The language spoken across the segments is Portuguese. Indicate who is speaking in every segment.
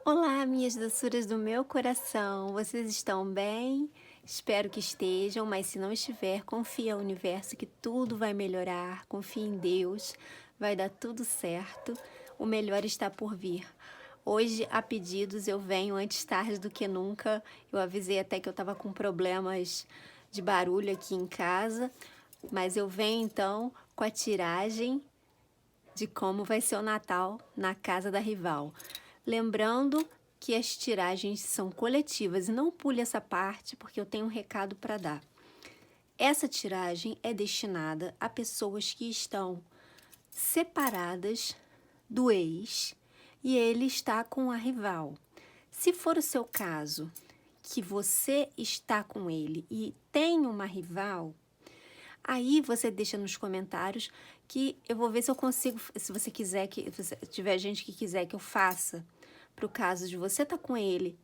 Speaker 1: Olá, minhas doçuras do meu coração, vocês estão bem? Espero que estejam, mas se não estiver, confia no universo que tudo vai melhorar, confia em Deus, vai dar tudo certo, o melhor está por vir. Hoje, a pedidos, eu venho antes tarde do que nunca. Eu avisei até que eu estava com problemas de barulho aqui em casa, mas eu venho então com a tiragem de como vai ser o Natal na casa da Rival. Lembrando que as tiragens são coletivas e não pule essa parte porque eu tenho um recado para dar. Essa tiragem é destinada a pessoas que estão separadas do ex e ele está com a rival. Se for o seu caso, que você está com ele e tem uma rival, aí você deixa nos comentários que eu vou ver se eu consigo, se você quiser, se tiver gente que quiser que eu faça, para o caso de você estar com ele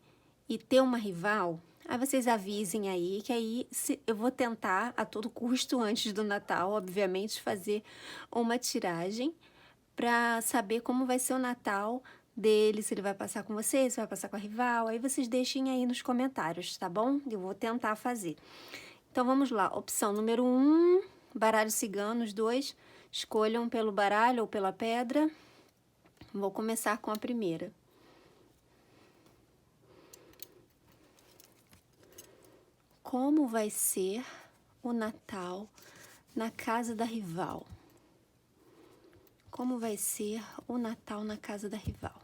Speaker 1: e ter uma rival, aí vocês avisem aí, que aí eu vou tentar a todo custo, antes do Natal, obviamente, fazer uma tiragem para saber como vai ser o Natal dele, se ele vai passar com você, se vai passar com a rival, aí vocês deixem aí nos comentários, tá bom? Eu vou tentar fazer. Então vamos lá, opção número 1, baralho cigano, os dois. Escolham pelo baralho ou pela pedra. Vou começar com a primeira. Como vai ser o Natal na casa da rival? Como vai ser o Natal na casa da rival?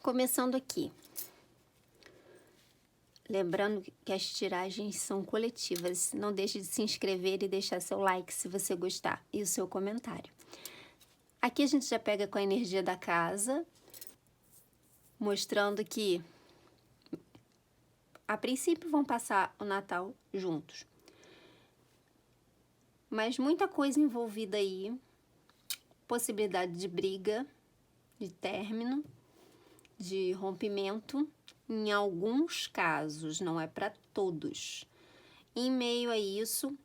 Speaker 1: Começando aqui. Lembrando que as tiragens são coletivas. Não deixe de se inscrever e deixar seu like se você gostar e o seu comentário. Aqui a gente já pega com a energia da casa, mostrando que a princípio vão passar o Natal juntos. Mas muita coisa envolvida aí, possibilidade de briga, de término, de rompimento, em alguns casos, não é para todos. Em meio a isso,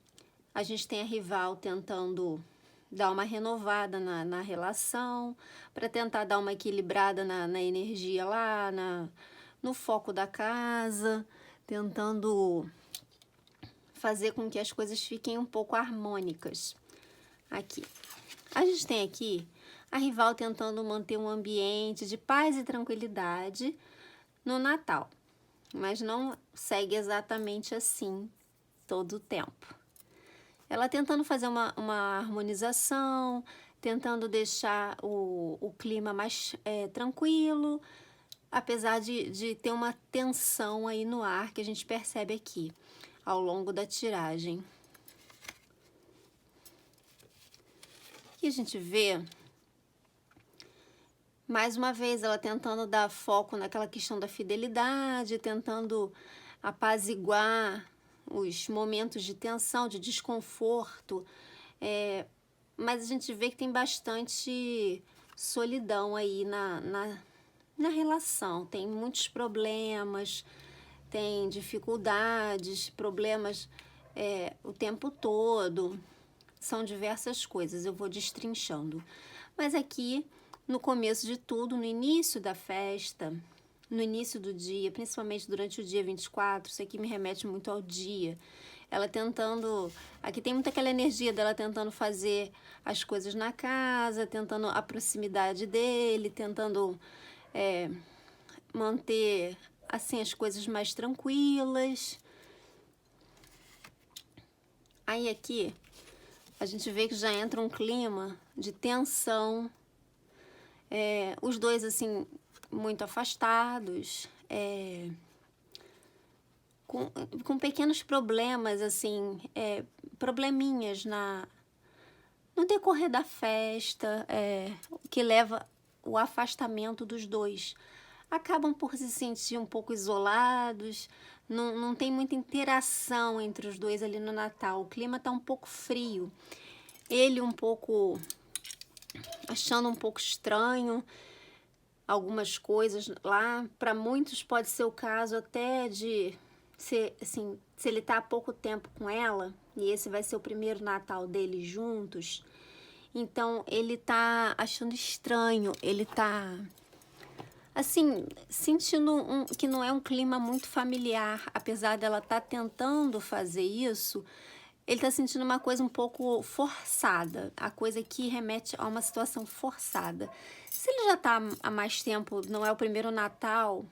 Speaker 1: a gente tem a rival tentando dar uma renovada na relação, para tentar dar uma equilibrada na energia lá, no foco da casa, tentando fazer com que as coisas fiquem um pouco harmônicas. Aqui. A gente tem aqui a rival tentando manter um ambiente de paz e tranquilidade no Natal, mas não segue exatamente assim todo o tempo. Ela tentando fazer uma harmonização, tentando deixar o clima mais tranquilo, apesar de ter uma tensão aí no ar que a gente percebe aqui ao longo da tiragem. Aqui a gente vê, mais uma vez, ela tentando dar foco naquela questão da fidelidade, tentando apaziguar os momentos de tensão, de desconforto, mas a gente vê que tem bastante solidão aí na relação, tem muitos problemas, tem dificuldades, problemas o tempo todo, são diversas coisas, eu vou destrinchando. Mas aqui, no começo de tudo, no início da festa, no início do dia, principalmente durante o dia 24, isso aqui me remete muito ao dia. Ela tentando, aqui tem muita aquela energia dela tentando fazer as coisas na casa, tentando a proximidade dele, tentando manter assim as coisas mais tranquilas, Aí aqui, a gente vê que já entra um clima de tensão, os dois, assim, muito afastados, com pequenos problemas, assim, probleminhas no decorrer da festa, que leva o afastamento dos dois. Acabam por se sentir um pouco isolados, não tem muita interação entre os dois ali no Natal. O clima tá um pouco frio. Ele um pouco achando um pouco estranho algumas coisas lá. Para muitos pode ser o caso até de ser, assim, se ele tá há pouco tempo com ela e esse vai ser o primeiro Natal deles juntos, então ele tá achando estranho, ele tá assim, sentindo que não é um clima muito familiar, apesar dela estar tentando fazer isso, ele está sentindo uma coisa um pouco forçada, a coisa que remete a uma situação forçada. Se ele já está há mais tempo, não é o primeiro Natal,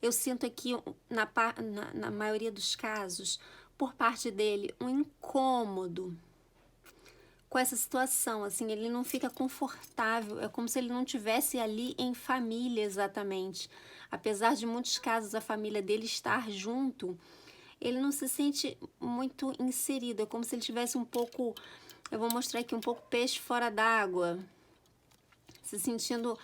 Speaker 1: eu sinto aqui, na maioria dos casos, por parte dele, um incômodo com essa situação, assim, ele não fica confortável, é como se ele não tivesse ali em família exatamente. Apesar de muitos casos a família dele estar junto, ele não se sente muito inserido, é como se ele tivesse um pouco, eu vou mostrar aqui, um pouco peixe fora d'água, se sentindo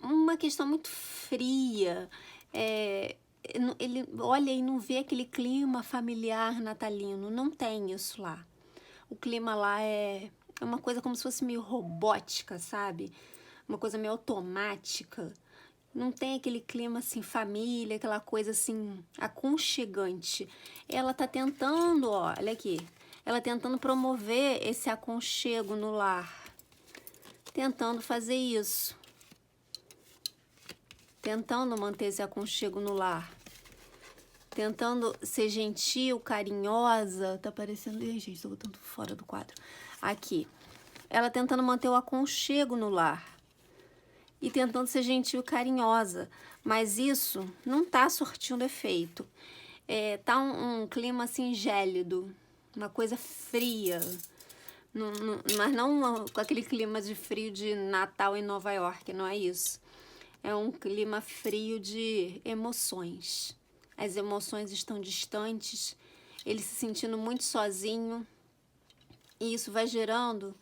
Speaker 1: uma questão muito fria, ele olha e não vê aquele clima familiar natalino, não tem isso lá. O clima lá é uma coisa como se fosse meio robótica, sabe? Uma coisa meio automática. Não tem aquele clima assim, família, aquela coisa assim, aconchegante. Ela tá tentando, ó, olha aqui. Ela tentando promover esse aconchego no lar. Tentando fazer isso. Tentando manter esse aconchego no lar. Tentando ser gentil, carinhosa. Tá parecendo... Ai, gente, tô botando fora do quadro. Aqui. Ela tentando manter o aconchego no lar. E tentando ser gentil e carinhosa. Mas isso não tá surtindo efeito. Tá um clima assim gélido. Uma coisa fria. Mas não com aquele clima de frio de Natal em Nova York. Não é isso. É um clima frio de emoções. As emoções estão distantes, ele se sentindo muito sozinho, e isso vai gerando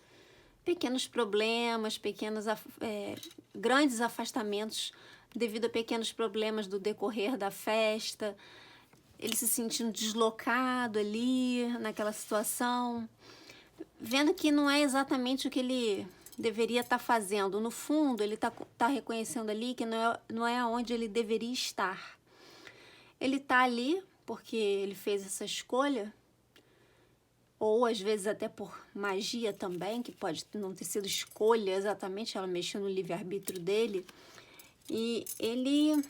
Speaker 1: pequenos problemas, grandes afastamentos devido a pequenos problemas do decorrer da festa, ele se sentindo deslocado ali naquela situação, vendo que não é exatamente o que ele deveria estar fazendo. No fundo, ele tá reconhecendo ali que não é onde ele deveria estar. Ele tá ali porque ele fez essa escolha, ou às vezes até por magia também, que pode não ter sido escolha exatamente, ela mexeu no livre-arbítrio dele, e ele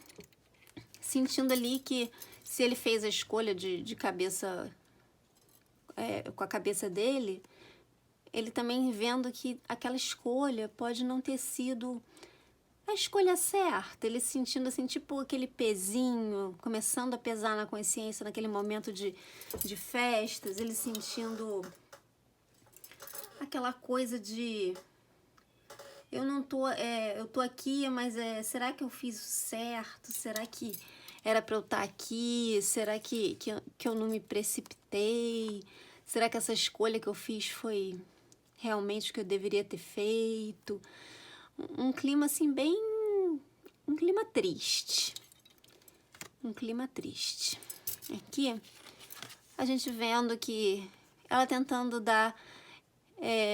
Speaker 1: sentindo ali que se ele fez a escolha de cabeça, com a cabeça dele, ele também vendo que aquela escolha pode não ter sido a escolha certa, ele sentindo assim, tipo aquele pezinho, começando a pesar na consciência naquele momento de festas, ele sentindo aquela coisa de eu não tô, eu tô aqui, mas será que eu fiz o certo? Será que era para eu estar aqui? Será que eu não me precipitei? Será que essa escolha que eu fiz foi realmente o que eu deveria ter feito? Um clima assim bem... um clima triste. Um clima triste. Aqui, a gente vendo que ela tentando dar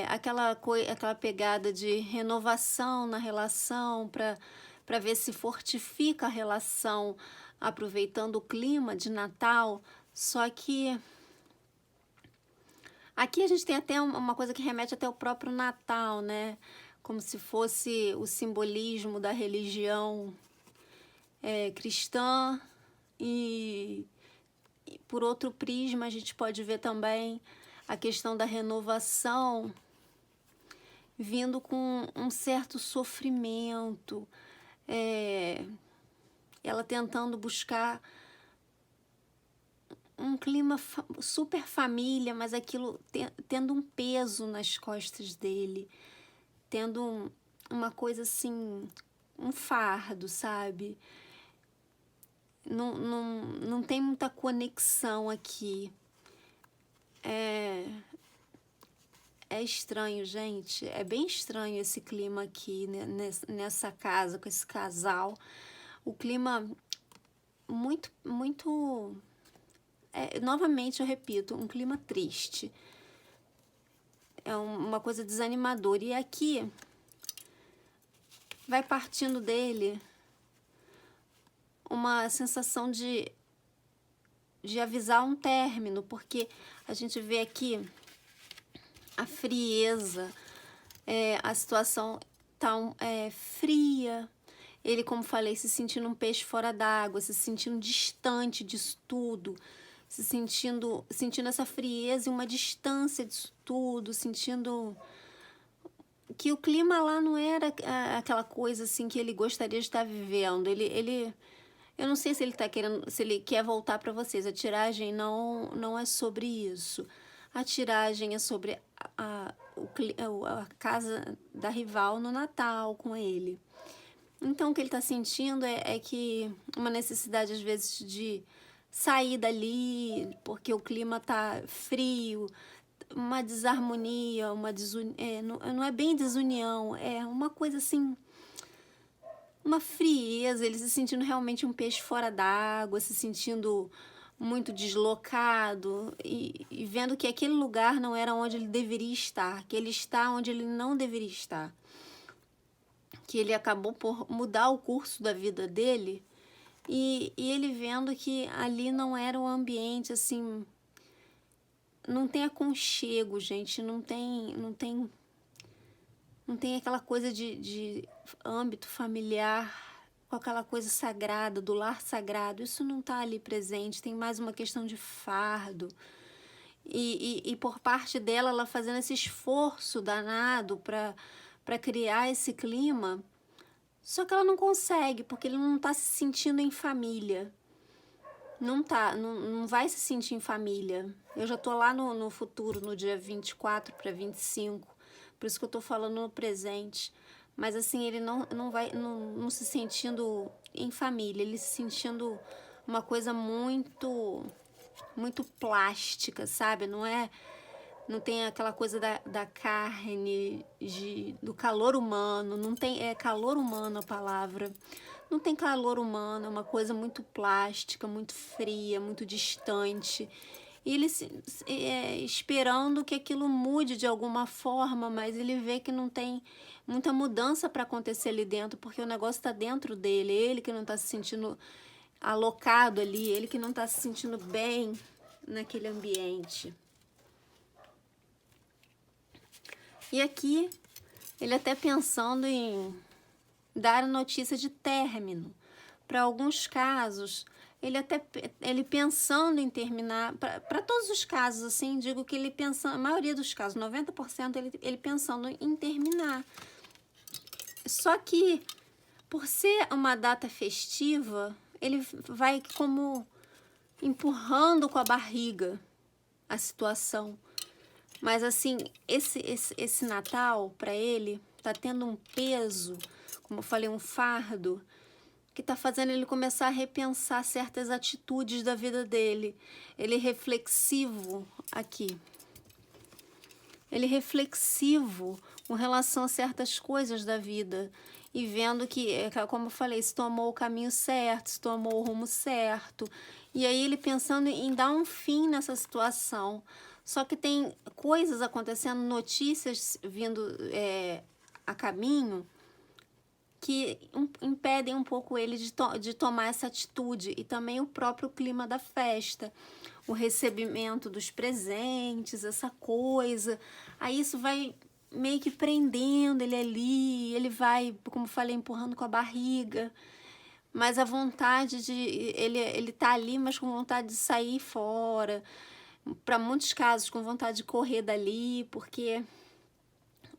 Speaker 1: aquela pegada de renovação na relação para ver se fortifica a relação, aproveitando o clima de Natal. Só que aqui a gente tem até uma coisa que remete até ao próprio Natal, né? Como se fosse o simbolismo da religião cristã, e por outro prisma a gente pode ver também a questão da renovação vindo com um certo sofrimento, ela tentando buscar um clima super família, mas aquilo tendo um peso nas costas dele, tendo uma coisa assim, um fardo, sabe? Não tem muita conexão aqui. É estranho, gente. É bem estranho esse clima aqui, né? Nessa casa, com esse casal. O clima muito... novamente, eu repito, um clima triste. É uma coisa desanimadora. E aqui vai partindo dele uma sensação de avisar um término, porque a gente vê aqui a frieza, a situação tá fria. Ele, como falei, se sentindo um peixe fora d'água, se sentindo distante disso tudo, se sentindo essa frieza e uma distância disso tudo, sentindo que o clima lá não era aquela coisa assim que ele gostaria de estar vivendo. Eu não sei se ele tá querendo, se ele quer voltar para vocês. A tiragem não é sobre isso. A tiragem é sobre a casa da rival no Natal com ele. Então, o que ele está sentindo é que uma necessidade, às vezes, de sair dali, porque o clima tá frio, uma desarmonia, não é bem desunião, é uma coisa assim, uma frieza, ele se sentindo realmente um peixe fora d'água, se sentindo muito deslocado e vendo que aquele lugar não era onde ele deveria estar, que ele está onde ele não deveria estar, que ele acabou por mudar o curso da vida dele e ele vendo que ali não era um ambiente assim, não tem aconchego, gente, não tem aquela coisa de âmbito familiar, com aquela coisa sagrada, do lar sagrado. Isso não está ali presente, tem mais uma questão de fardo. E por parte dela, ela fazendo esse esforço danado para criar esse clima, só que ela não consegue, porque ele não está se sentindo em família. Não vai se sentir em família. Eu já tô lá no futuro, no dia 24 para 25, por isso que eu tô falando no presente. Mas assim, ele não se sentindo em família, ele se sentindo uma coisa muito plástica, sabe? Não tem aquela coisa da carne, do calor humano, não tem, é calor humano a palavra. Não tem calor humano, é uma coisa muito plástica, muito fria, muito distante. E ele esperando que aquilo mude de alguma forma, mas ele vê que não tem muita mudança para acontecer ali dentro, porque o negócio está dentro dele, ele que não está se sentindo alocado ali, ele que não está se sentindo bem naquele ambiente. E aqui, ele até pensando em dar a notícia de término. Para alguns casos, ele pensando em terminar, para todos os casos, assim, digo que ele pensando, a maioria dos casos, 90%, ele pensando em terminar. Só que, por ser uma data festiva, ele vai como empurrando com a barriga a situação. Mas assim, esse Natal, para ele, tá tendo um peso, como eu falei, um fardo, que tá fazendo ele começar a repensar certas atitudes da vida dele. Ele é reflexivo aqui. Ele é reflexivo com relação a certas coisas da vida. E vendo que, como eu falei, se tomou o caminho certo, se tomou o rumo certo. E aí ele pensando em dar um fim nessa situação. Só que tem coisas acontecendo, notícias vindo a caminho, que impedem um pouco ele de tomar essa atitude. E também o próprio clima da festa, o recebimento dos presentes, essa coisa. Aí isso vai meio que prendendo ele ali, ele vai, como falei, empurrando com a barriga. Mas a vontade de... Ele tá ali, mas com vontade de sair fora. Para muitos casos, com vontade de correr dali, porque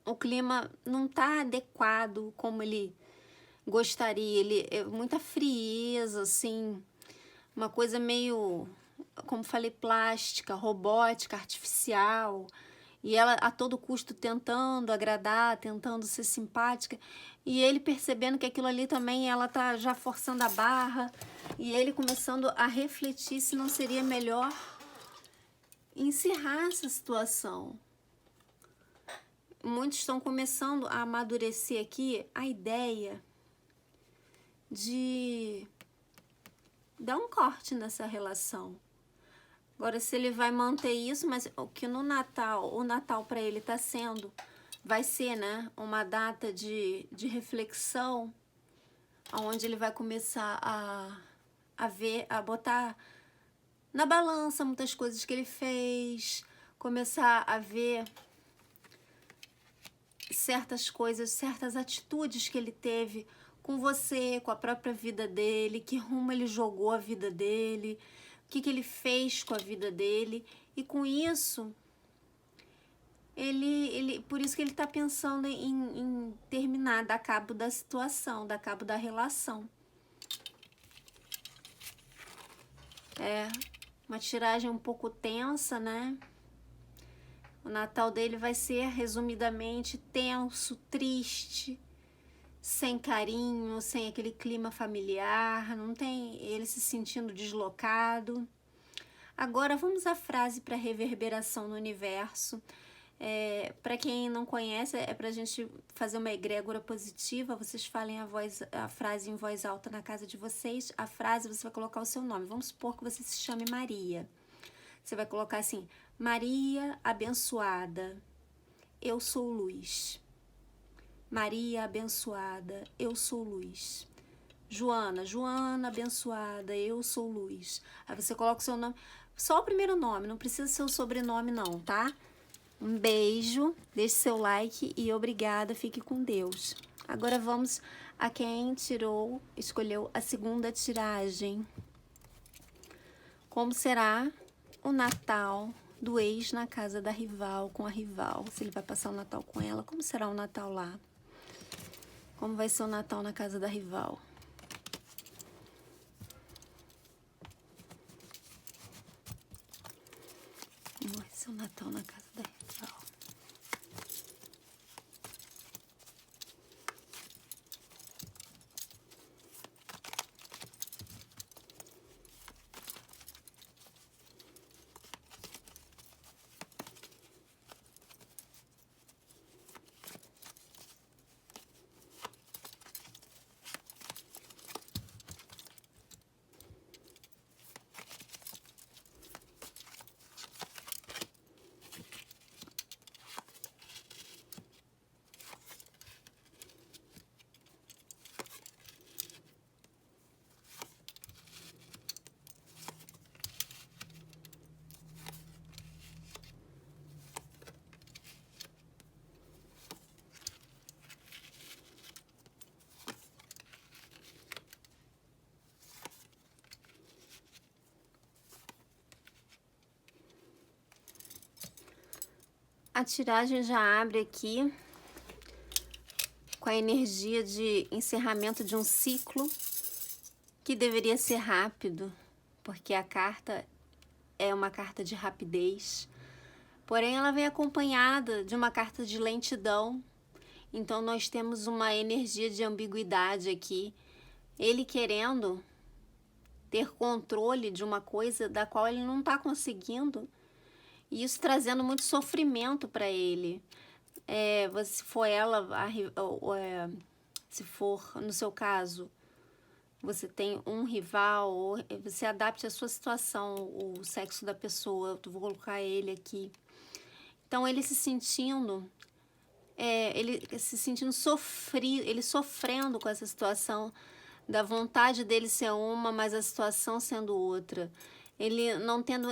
Speaker 1: o clima não tá adequado como ele gostaria. Muita frieza, assim, uma coisa meio como falei, plástica, robótica, artificial, e ela a todo custo tentando agradar, tentando ser simpática, e ele percebendo que aquilo ali também ela tá já forçando a barra, e ele começando a refletir se não seria melhor encerrar essa situação. Muitos estão começando a amadurecer aqui a ideia de dar um corte nessa relação. Agora, se ele vai manter isso, mas o que no Natal, o Natal para ele tá sendo, vai ser, né, uma data de reflexão, onde ele vai começar a ver, a botar na balança muitas coisas que ele fez, começar a ver certas coisas, certas atitudes que ele teve com você, com a própria vida dele, que rumo ele jogou a vida dele, o que ele fez com a vida dele, e com isso, por isso que ele está pensando em terminar, dar cabo da situação, dar cabo da relação. É uma tiragem um pouco tensa, né? O Natal dele vai ser, resumidamente, tenso, triste, sem carinho, sem aquele clima familiar, não tem ele se sentindo deslocado. Agora vamos à frase para reverberação no universo. Para quem não conhece, é para a gente fazer uma egrégora positiva. Vocês falem a frase em voz alta na casa de vocês. A frase você vai colocar o seu nome. Vamos supor que você se chame Maria. Você vai colocar assim: Maria abençoada, eu sou luz. Maria abençoada, eu sou luz. Joana, Joana abençoada, eu sou luz. Aí você coloca o seu nome, só o primeiro nome, não precisa ser o sobrenome não, tá? Um beijo, deixe seu like e obrigada, fique com Deus. Agora vamos a quem escolheu a segunda tiragem. Como será o Natal do ex na casa da rival, com a rival? Se ele vai passar o Natal com ela, como será o Natal lá? Como vai ser o Natal na casa da rival? Como vai ser o Natal na casa da rival? A tiragem já abre aqui com a energia de encerramento de um ciclo que deveria ser rápido, porque a carta é uma carta de rapidez, porém ela vem acompanhada de uma carta de lentidão. Então nós temos uma energia de ambiguidade aqui, ele querendo ter controle de uma coisa da qual ele não está conseguindo, e isso trazendo muito sofrimento para ele. Se for ela, se for no seu caso, você tem um rival, ou você adapte a sua situação, o sexo da pessoa, eu vou colocar ele aqui. Então ele se sentindo, sofrido, ele sofrendo com essa situação, da vontade dele ser uma, mas a situação sendo outra. Ele não tendo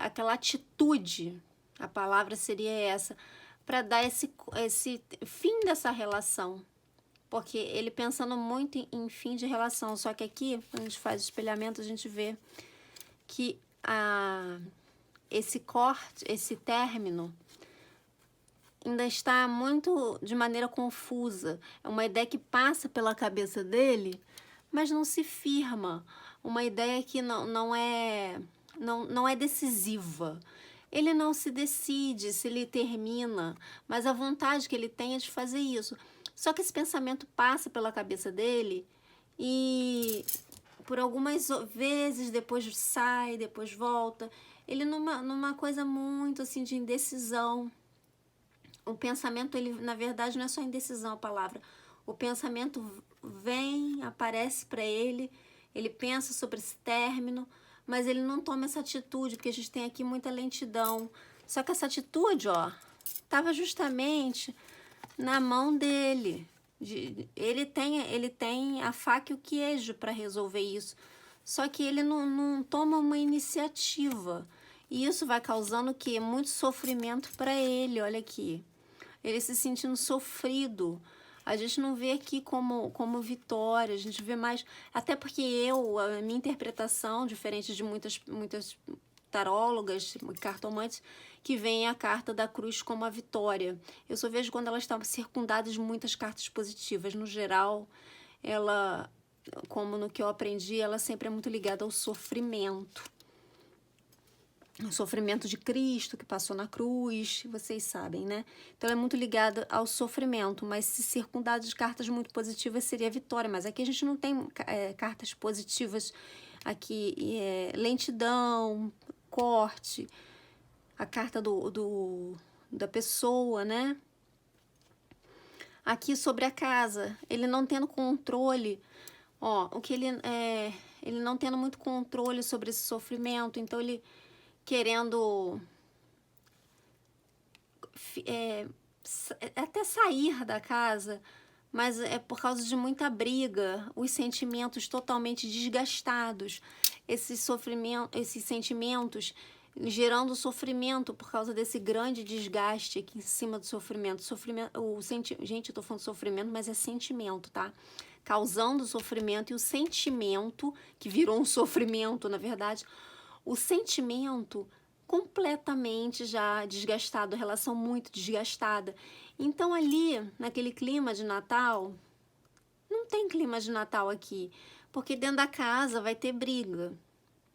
Speaker 1: aquela atitude, a palavra seria essa, para dar esse fim dessa relação. Porque ele pensando muito em fim de relação, só que aqui, quando a gente faz o espelhamento, a gente vê que esse corte, esse término, ainda está muito de maneira confusa. É uma ideia que passa pela cabeça dele, mas não se firma. Uma ideia que não é não é decisiva. Ele não se decide se ele termina, mas a vontade que ele tem é de fazer isso. Só que esse pensamento passa pela cabeça dele e por algumas vezes depois sai, depois volta. Ele numa coisa muito assim de indecisão. O pensamento, ele na verdade não é só indecisão a palavra. O pensamento vem, aparece para ele pensa sobre esse término, mas ele não toma essa atitude, porque a gente tem aqui muita lentidão. Só que essa atitude, ó, estava justamente na mão dele. Ele tem a faca e o queijo para resolver isso. Só que ele não toma uma iniciativa. E isso vai causando o quê? Muito sofrimento para ele, olha aqui. Ele se sentindo sofrido. A gente não vê aqui como vitória, a gente vê mais... Até porque a minha interpretação, diferente de muitas tarólogas, cartomantes, que veem a carta da cruz como a vitória. Eu só vejo quando elas estão circundadas de muitas cartas positivas. No geral, ela, como no que eu aprendi, ela sempre é muito ligada ao sofrimento. O sofrimento de Cristo, que passou na cruz, vocês sabem, né? Então, ela é muito ligada ao sofrimento, mas se circundada de cartas muito positivas seria a vitória. Mas aqui a gente não tem cartas positivas, aqui lentidão, corte, a carta da pessoa, né? Aqui sobre a casa, ele não tendo controle, ó, o que ele não tendo muito controle sobre esse sofrimento, então ele querendo até sair da casa, mas é por causa de muita briga, os sentimentos totalmente desgastados, esses sentimentos gerando sofrimento por causa desse grande desgaste aqui em cima do sofrimento. Gente, eu tô falando sofrimento, mas é sentimento, tá? Causando sofrimento, e o sentimento, que virou um sofrimento, na verdade, o sentimento completamente já desgastado, a relação muito desgastada. Então ali, naquele clima de Natal, não tem clima de Natal aqui, porque dentro da casa vai ter briga.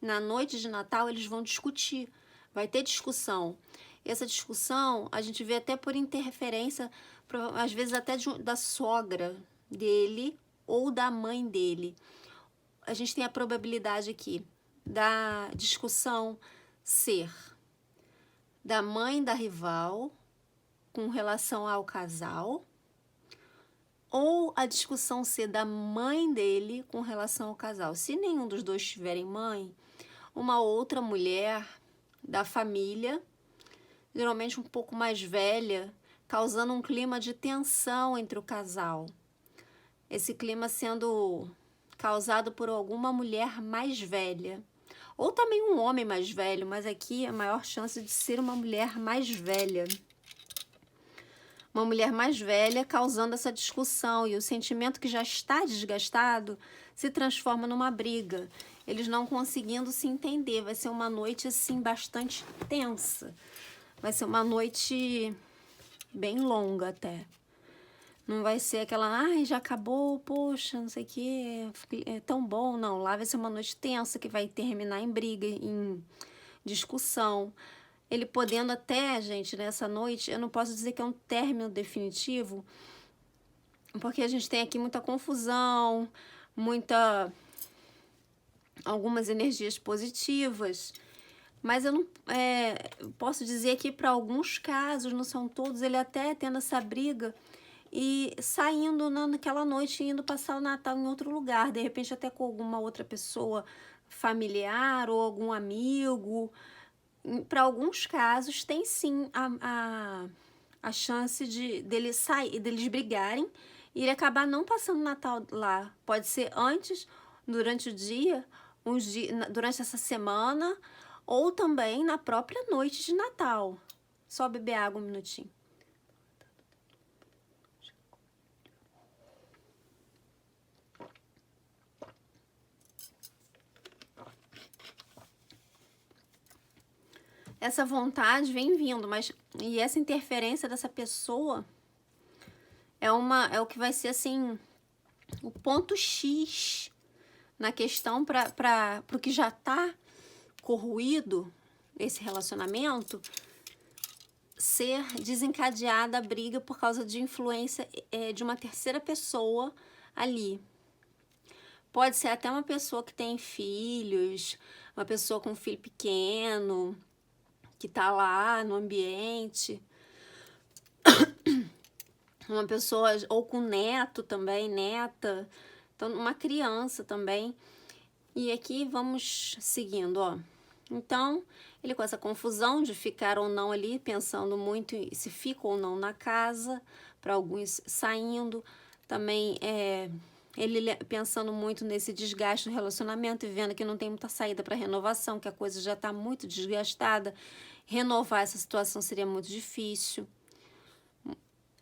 Speaker 1: Na noite de Natal eles vão discutir, vai ter discussão. Essa discussão a gente vê até por interferência, às vezes até da sogra dele ou da mãe dele. A gente tem a probabilidade aqui da discussão ser da mãe da rival com relação ao casal, ou a discussão ser da mãe dele com relação ao casal. Se nenhum dos dois tiverem mãe, uma outra mulher da família, geralmente um pouco mais velha, causando um clima de tensão entre o casal. Esse clima sendo causado por alguma mulher mais velha. Ou também um homem mais velho, mas aqui a maior chance de ser uma mulher mais velha. Uma mulher mais velha causando essa discussão, e o sentimento que já está desgastado se transforma numa briga. Eles não conseguindo se entender. Vai ser uma noite assim bastante tensa. Vai ser uma noite bem longa até. Não vai ser aquela, ai, já acabou, poxa, não sei o que, é tão bom. Não, lá vai ser uma noite tensa que vai terminar em briga, em discussão. Ele podendo até, gente, nessa noite, eu não posso dizer que é um término definitivo, porque a gente tem aqui muita confusão, algumas energias positivas, mas eu não posso dizer que para alguns casos, não são todos, ele até tendo essa briga e saindo naquela noite, indo passar o Natal em outro lugar, de repente até com alguma outra pessoa familiar ou algum amigo. Para alguns casos tem sim a chance deles brigarem e ele acabar não passando o Natal lá. Pode ser antes, durante o dia, durante essa semana, ou também na própria noite de Natal. Só beber água um minutinho. Essa vontade vem vindo, e essa interferência dessa pessoa é o que vai ser assim o ponto X na questão para o que já está corroído, esse relacionamento, ser desencadeada a briga por causa de influência de uma terceira pessoa ali. Pode ser até uma pessoa que tem filhos, uma pessoa com um filho pequeno, que tá lá no ambiente, uma pessoa, ou com neto também, neta, então uma criança também. E aqui vamos seguindo, ó. Então, ele com essa confusão de ficar ou não ali, pensando muito se fica ou não na casa, para alguns saindo, também ele pensando muito nesse desgaste do relacionamento e vendo que não tem muita saída para renovação, que a coisa já está muito desgastada, renovar essa situação seria muito difícil.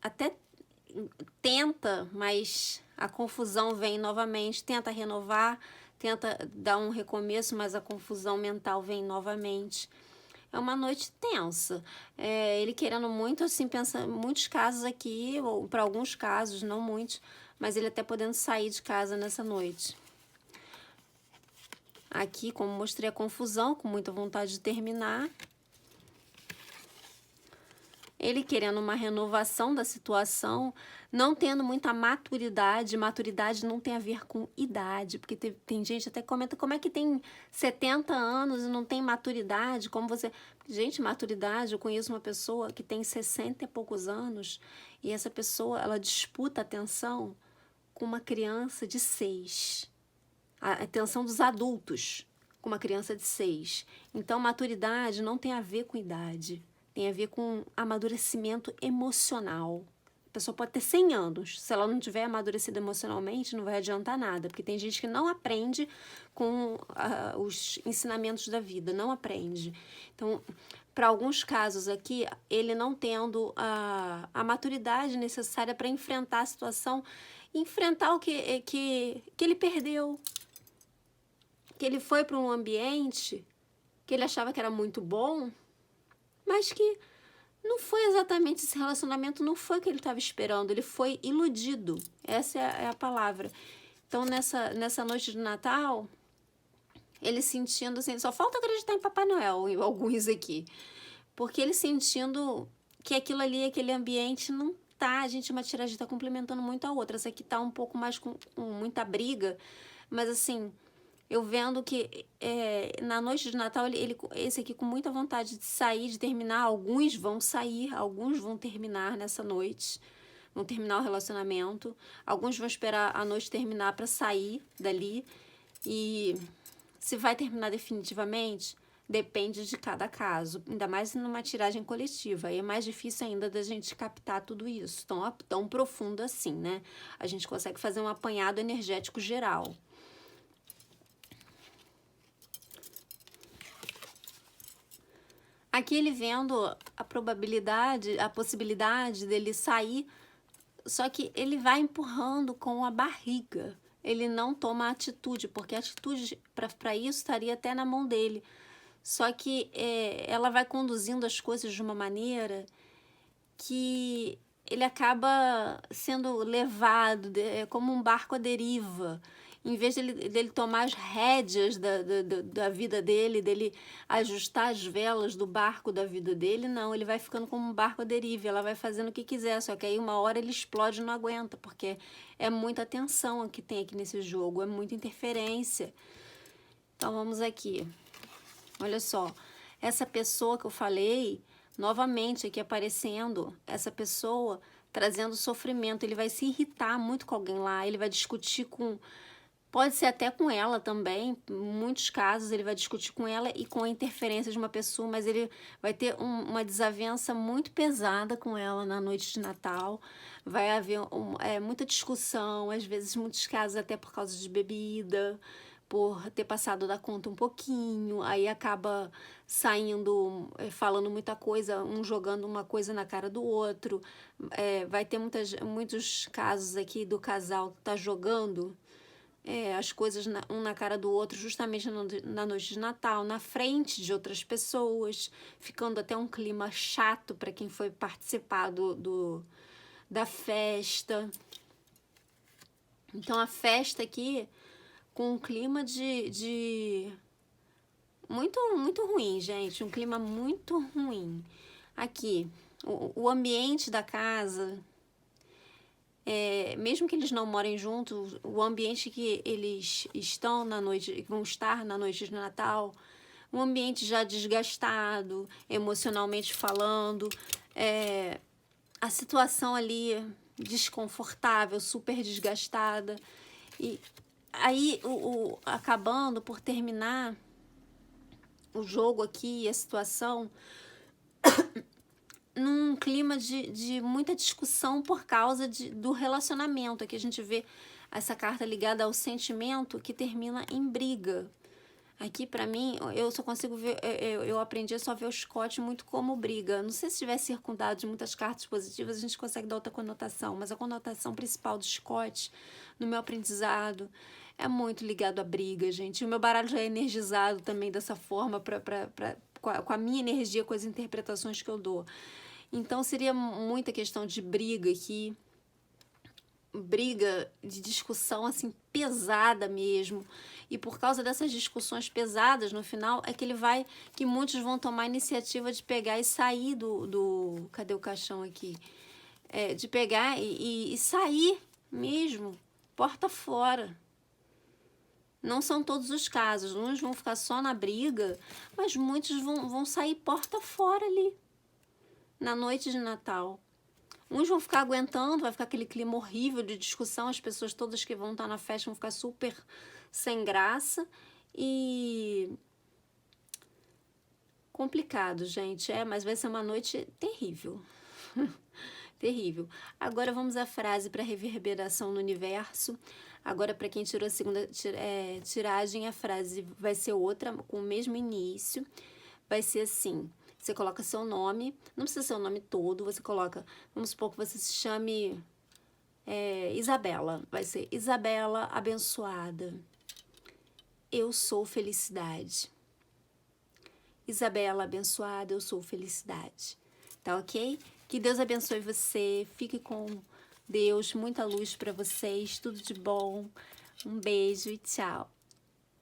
Speaker 1: Até tenta, mas a confusão vem novamente, tenta renovar, tenta dar um recomeço, mas a confusão mental vem novamente. É uma noite tensa. Ele querendo muito, assim, pensa muitos casos aqui, ou para alguns casos, não muitos, mas ele até podendo sair de casa nessa noite. Aqui, como mostrei a confusão, com muita vontade de terminar. Ele querendo uma renovação da situação, não tendo muita maturidade. Maturidade não tem a ver com idade, porque tem gente até que comenta como é que tem 70 anos e não tem maturidade, como você... Gente, maturidade, eu conheço uma pessoa que tem 60 e poucos anos e essa pessoa, ela disputa a atenção com uma criança de 6. A atenção dos adultos com uma criança de 6. Então, maturidade não tem a ver com idade. Tem a ver com amadurecimento emocional. A pessoa pode ter 100 anos. Se ela não tiver amadurecido emocionalmente, não vai adiantar nada. Porque tem gente que não aprende com os ensinamentos da vida. Não aprende. Então, para alguns casos aqui, ele não tendo a maturidade necessária para enfrentar a situação, enfrentar o que ele perdeu. Que ele foi para um ambiente que ele achava que era muito bom, mas que não foi exatamente esse relacionamento, não foi o que ele estava esperando, ele foi iludido, essa é a palavra. Então, nessa noite de Natal, ele sentindo assim, só falta acreditar em Papai Noel, em alguns aqui, porque ele sentindo que aquilo ali, aquele ambiente não tá, a gente, uma tiragem tá complementando muito a outra, essa aqui tá um pouco mais com muita briga, mas assim... Eu vendo que na noite de Natal, esse aqui com muita vontade de sair, de terminar, alguns vão sair, alguns vão terminar nessa noite, vão terminar o relacionamento, alguns vão esperar a noite terminar para sair dali, e se vai terminar definitivamente, depende de cada caso, ainda mais numa tiragem coletiva, aí é mais difícil ainda da gente captar tudo isso, tão profundo assim, né? A gente consegue fazer um apanhado energético geral. Aqui ele vendo a probabilidade, a possibilidade dele sair, só que ele vai empurrando com a barriga. Ele não toma atitude, porque a atitude para isso estaria até na mão dele. Só que ela vai conduzindo as coisas de uma maneira que ele acaba sendo levado, como um barco à deriva. Em vez dele tomar as rédeas da vida dele ajustar as velas do barco da vida dele, não, ele vai ficando como um barco à deriva, ela vai fazendo o que quiser, só que aí uma hora ele explode e não aguenta, porque é muita tensão que tem aqui nesse jogo, é muita interferência. Então vamos aqui, olha só, essa pessoa que eu falei, novamente aqui aparecendo, essa pessoa trazendo sofrimento, ele vai se irritar muito com alguém lá, ele vai discutir com... Pode ser até com ela também, em muitos casos ele vai discutir com ela e com a interferência de uma pessoa, mas ele vai ter uma desavença muito pesada com ela na noite de Natal, vai haver muita discussão, às vezes muitos casos até por causa de bebida, por ter passado da conta um pouquinho, aí acaba saindo, falando muita coisa, um jogando uma coisa na cara do outro, vai ter muitos casos aqui do casal que tá jogando as coisas um na cara do outro, justamente na noite de Natal, na frente de outras pessoas, ficando até um clima chato para quem foi participar da festa. Então, a festa aqui, com um clima de muito ruim, gente. Um clima muito ruim. Aqui, o ambiente da casa, mesmo que eles não morem juntos, o ambiente que eles estão na noite, vão estar na noite de Natal, um ambiente já desgastado, emocionalmente falando, a situação ali desconfortável, super desgastada. E aí, acabando por terminar o jogo aqui, a situação, num clima de muita discussão por causa do relacionamento. Aqui a gente vê essa carta ligada ao sentimento que termina em briga. Aqui, pra mim, eu só consigo ver, eu aprendi a só ver o chicote muito como briga. Não sei se estiver circundado de muitas cartas positivas, a gente consegue dar outra conotação, mas a conotação principal do chicote, no meu aprendizado, é muito ligado à briga, gente. E o meu baralho já é energizado também dessa forma, com a minha energia, com as interpretações que eu dou. Então, seria muita questão de briga aqui, briga de discussão assim pesada mesmo, e por causa dessas discussões pesadas no final é que muitos vão tomar a iniciativa de pegar e sair cadê o caixão aqui? De pegar e sair mesmo, porta fora. Não são todos os casos, uns vão ficar só na briga, mas muitos vão sair porta fora ali, na noite de Natal. Uns vão ficar aguentando, vai ficar aquele clima horrível de discussão, as pessoas todas que vão estar na festa vão ficar super sem graça e complicado, gente. Mas vai ser uma noite terrível. Terrível. Agora vamos à frase para reverberação no universo. Agora, para quem tirou a segunda tiragem, a frase vai ser outra, com o mesmo início. Vai ser assim: você coloca seu nome, não precisa ser o nome todo, você coloca, vamos supor que você se chame Isabela. Vai ser Isabela abençoada. Eu sou felicidade. Isabela abençoada, eu sou felicidade. Tá ok? Que Deus abençoe você, fique com Deus, muita luz para vocês, tudo de bom. Um beijo e tchau.